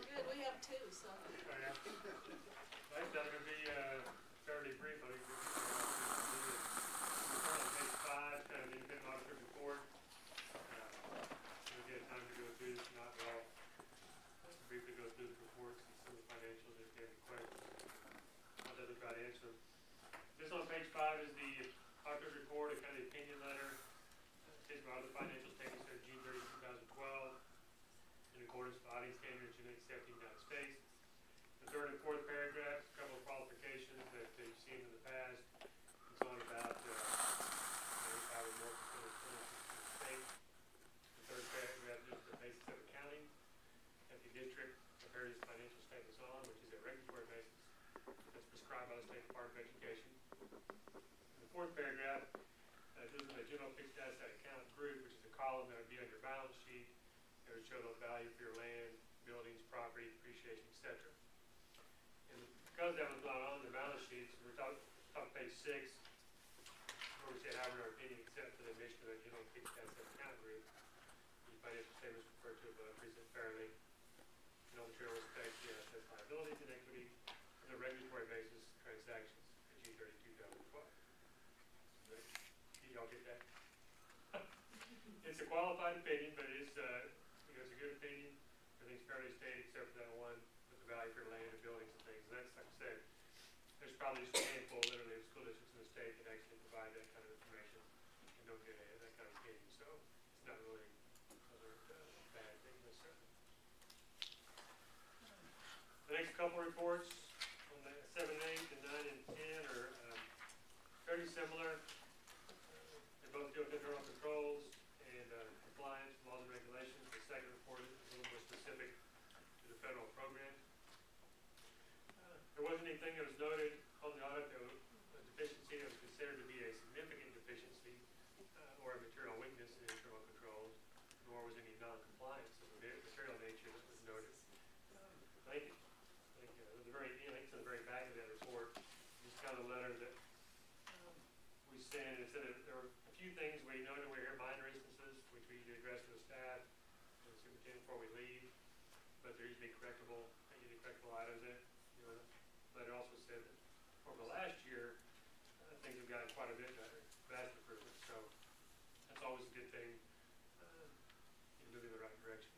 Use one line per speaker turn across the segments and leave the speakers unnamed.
good. We have two, so.
Oh, yeah. Like that, going to be fairly brief. I think we're on page 5, kind of the independent auditor report. We'll get time to go through this, not at all. Just to briefly go through the reports and some of the financials if you have any questions. I'll definitely try to answer them. This on page 5 is the auditor's report, a kind of the opinion letter. States about the financial statements are June 30, 2012, in accordance with auditing standards and accepting the United States. The third and fourth paragraphs, a couple of qualifications that you've seen in the past. It's on about 95 or more percent of the state. The third paragraph is the basis of accounting that the district prepares its financial statements on, which is a regulatory basis that's prescribed by the State Department of Education. The fourth paragraph deals with the general fixed asset account group, which is a column that would be on your balance sheet. It would show the value for your land, buildings, property, depreciation, etc. And because that was not on the balance sheets, we're talking page 6, where we say how we are opinion except for the admission of a general fixed asset account group. The financial statements referred to present fairly, in all material respects, the assets, liabilities, and equity, and the regulatory basis transactions at June 30, 2012. Y'all get that? It's a qualified opinion, but it is, it's a good opinion. Everything's fairly stated except for that one with the value for land and buildings and things. And that's, like I said, there's probably just a handful, literally, of school districts in the state that actually provide that kind of information and don't get that kind of opinion. So it's not really a bad thing necessarily. The next couple reports on the 7 and 8 and 9 and 10 are fairly similar. They both deal with internal controls and compliance, laws and regulations. The second report is a little more specific to the federal program. There wasn't anything that was noted on the audit that was a deficiency that was considered to be a significant deficiency or a material weakness in internal controls, nor was any non-compliance of the material nature that was noted. I think to the very back of that report, just kind of a letter that we sent. It said that there were a few things we noted were here, minor instances, which we usually address to the staff and the superintendent before we leave, but there usually correctable items in it. But it also said that over the last year, things have gotten quite a bit better, vast improvement. So that's always a good thing in moving in the right direction.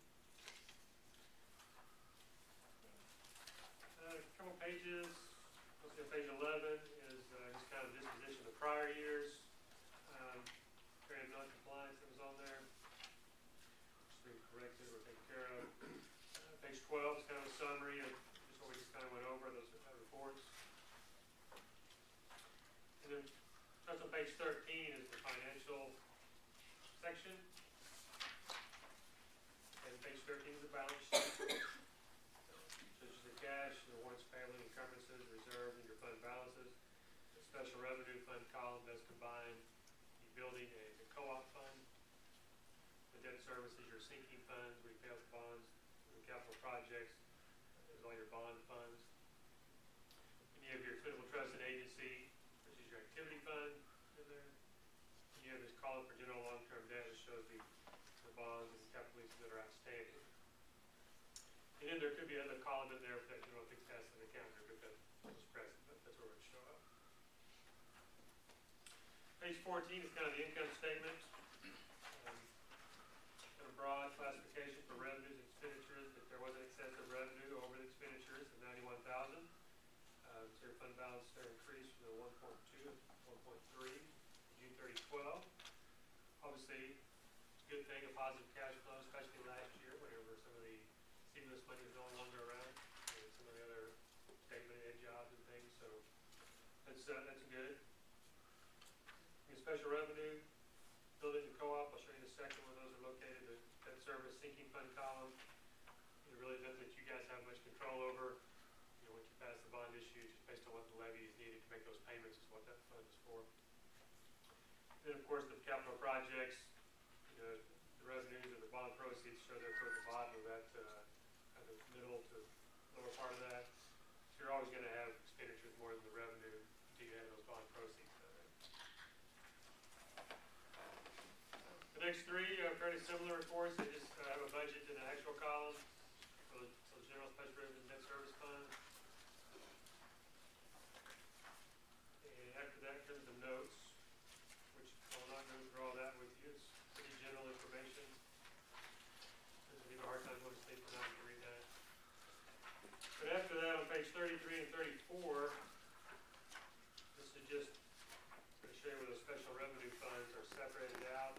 A couple pages. Let's see, page 11 is just kind of disposition of the prior years. Creative non-compliance that was on there. Just being corrected or taken care of. Page 12 is kind of a summary of just what we just kind of went over, those reports. And then touch on page 13 is the financial section. And page 13 is the balance sheet. Such as the cash, the warrants payable, encumbrances, reserves, and your fund balances. The special revenue fund column does combine the building and the co-op fund. The debt service is your sinking funds, where you pay off the bonds, the capital projects. There's all your bond funds. And you have your suitable trust and agency, which is your activity fund in there. And you have this column for general long-term debt, which shows the bonds and capital leases that are outstanding. And then there could be another column in there for that general fixed asset account group if that was present, but that's where it would show up. Page 14 is kind of the income statement. Kind of broad classification for revenues and expenditures. If there was an excessive revenue over the expenditures of $91,000, so your fund balance there increased from the 1.2 to 1.3 June 30, 12. Obviously, it's a good thing, a positive cash flow, especially last year whenever some of the stimulus money is no longer around, and some of the other state ed jobs and things. So that's good. And special revenue, building the co-op. I'll show you in a second where those are located. The debt service sinking fund column. It really doesn't that you guys have much control over. Once you pass the bond issue, just based on what the levy is needed to make those payments is what that fund is for. And then, of course, the capital projects. The revenues or the bond proceeds show there toward the bottom of that kind of middle to lower part of that. So you're always going to have expenditures more than the revenue until you have those bond proceeds. The next three are fairly similar reports. They just have a budget and an actual column. So the general special revenue and debt service fund. And after that comes the notes, which I'll not go through all that with you. It's pretty general information. If you have a hard time going to sleep tonight, you can read that. But after that, on page 33 and 34, this is just to show you where those special revenue funds are separated out.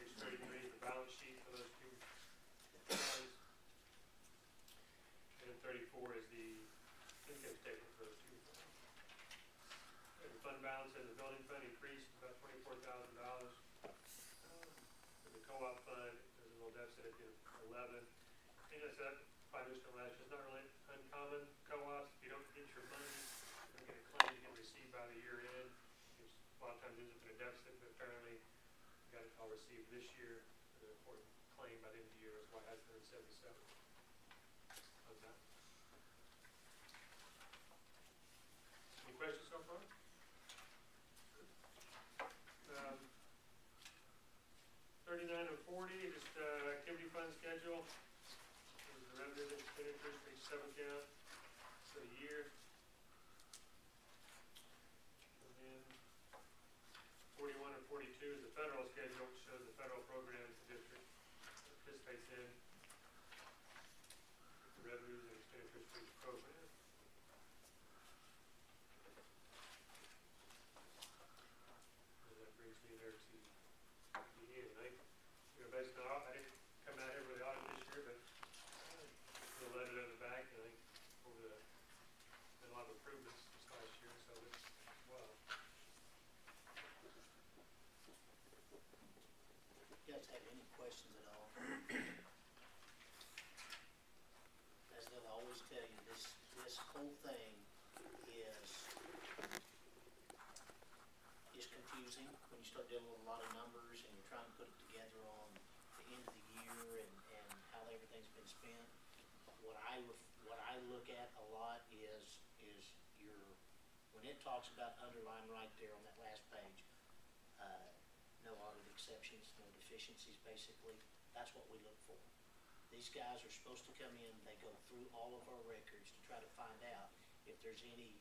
Page 33 is the balance sheet for those two funds. And then 34 is the income statement for those two funds. And the fund balance in the building fund increased about $24,000. And the co-op fund, there's a little deficit at 11. And that's that financial last year. It's not really uncommon. Co-ops, if you don't get your money, you don't get a claim, you get received by the year end. Which a lot of times ends up in a deficit, but apparently you got it all received this year. An important claim by the end of the year is why it has 177. How's that? Any questions so far? 39 and 40, just activity fund schedule. This is the revenues and expenditures for each sub-account for the year. And then 41 and 42 is the federal schedule, which shows the federal programs the district participates in. The revenues and expenditures for each program. And that brings me there to the end. Basically, I didn't come out here with the audit this year, but the letter in the back, I think, over the, been a lot of improvements this last year, so it's, well.
You guys have any questions at all? As they'll always tell you, this whole thing is confusing when you start dealing with a lot of numbers and you're trying to put it together on the end of the year and how everything's been spent. What I look at a lot is your, when it talks about underline right there on that last page, no audit exceptions, no deficiencies, basically, that's what we look for. These guys are supposed to come in, they go through all of our records to try to find out if there's any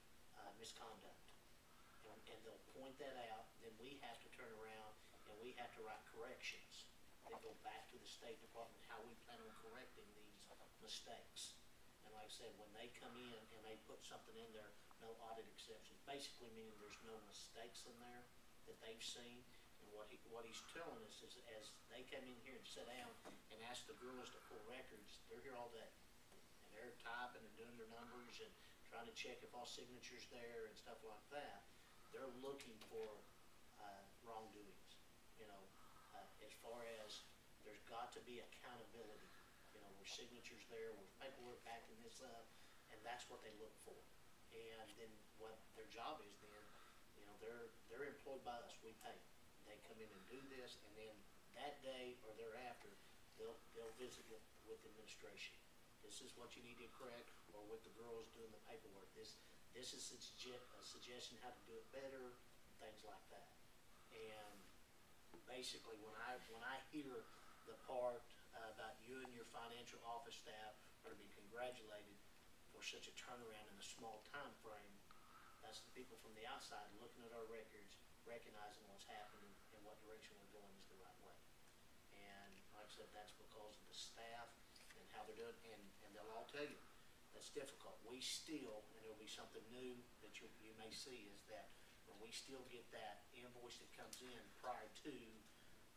misconduct. And they'll point that out, then we have to turn around and we have to write corrections that go back to the State Department, how we plan on correcting these mistakes. And like I said, when they come in and they put something in there, no audit exceptions, basically meaning there's no mistakes in there that they've seen. And what he's telling us is as they come in here and sit down and ask the girls to pull records, they're here all day. And they're typing and doing their numbers and trying to check if all signatures there and stuff like that. They're looking for wrongdoings, you know, as far as there's got to be accountability, you know, where signatures there, where paperwork backing this up, and that's what they look for. And then what their job is then, you know, they're employed by us, we pay them. They come in and do this, and then that day or thereafter, they'll visit with administration. This is what you need to correct, or with the girls doing the paperwork. This is a suggestion how to do it better, things like that. And basically, when I hear the part about you and your financial office staff are to be congratulated for such a turnaround in a small time frame, that's the people from the outside looking at our records, recognizing what's happening and what direction we're going is the right way. And like I said, that's because of the staff and how they're doing, and they'll all tell you that's difficult. We still, and there'll be something new that you may see, is that when we still get that invoice that comes in prior to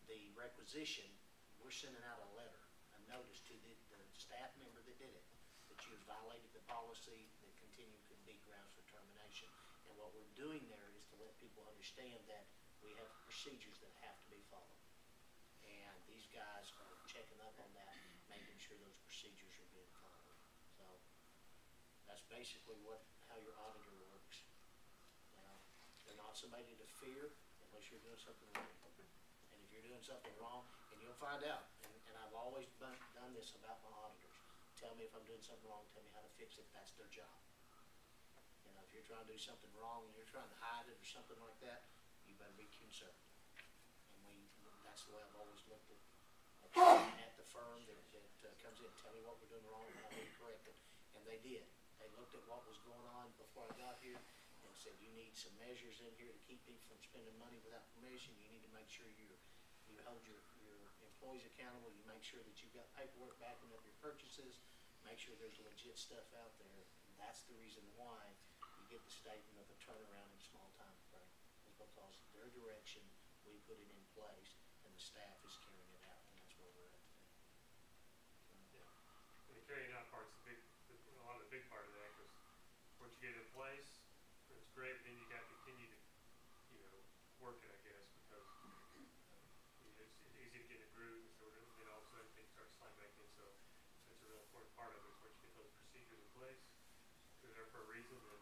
the requisition, we're sending out a letter, a notice to the staff member that did it, that you violated the policy, that continue could be grounds for termination. And what we're doing there is to let people understand that we have procedures that have to be followed. And these guys are checking up on that, making sure those procedures are being followed. So that's basically how your auditor works. You know, they're not somebody to fear unless you're doing something wrong. And if you're doing something wrong, and you'll find out, and I've always done this about my auditors. Tell me if I'm doing something wrong, tell me how to fix it, that's their job. You know, if you're trying to do something wrong and you're trying to hide it or something like that, you better be concerned. And that's the way I've always looked at the firm that comes in, tell me what we're doing wrong, and how we correct it. And they did. They looked at what was going on before I got here and said, you need some measures in here to keep people from spending money without permission. You need to make sure you hold your employees accountable. You make sure that you've got paperwork backing up your purchases. Make sure there's legit stuff out there. And that's the reason why you get the statement of a turnaround in small time frame, is because their direction, we put it in place, and the staff is carrying it out, and that's where we're at today.
Yeah. And the carrying out part's a lot of the big part of that, because once you get it in place, it's great, but then you got to continue to, work it, I guess, because it's easy to get in a groove, and so then all of a sudden things start sliding back in, so that's a real important part of it, is once you get those procedures in place, they're there for a reason, and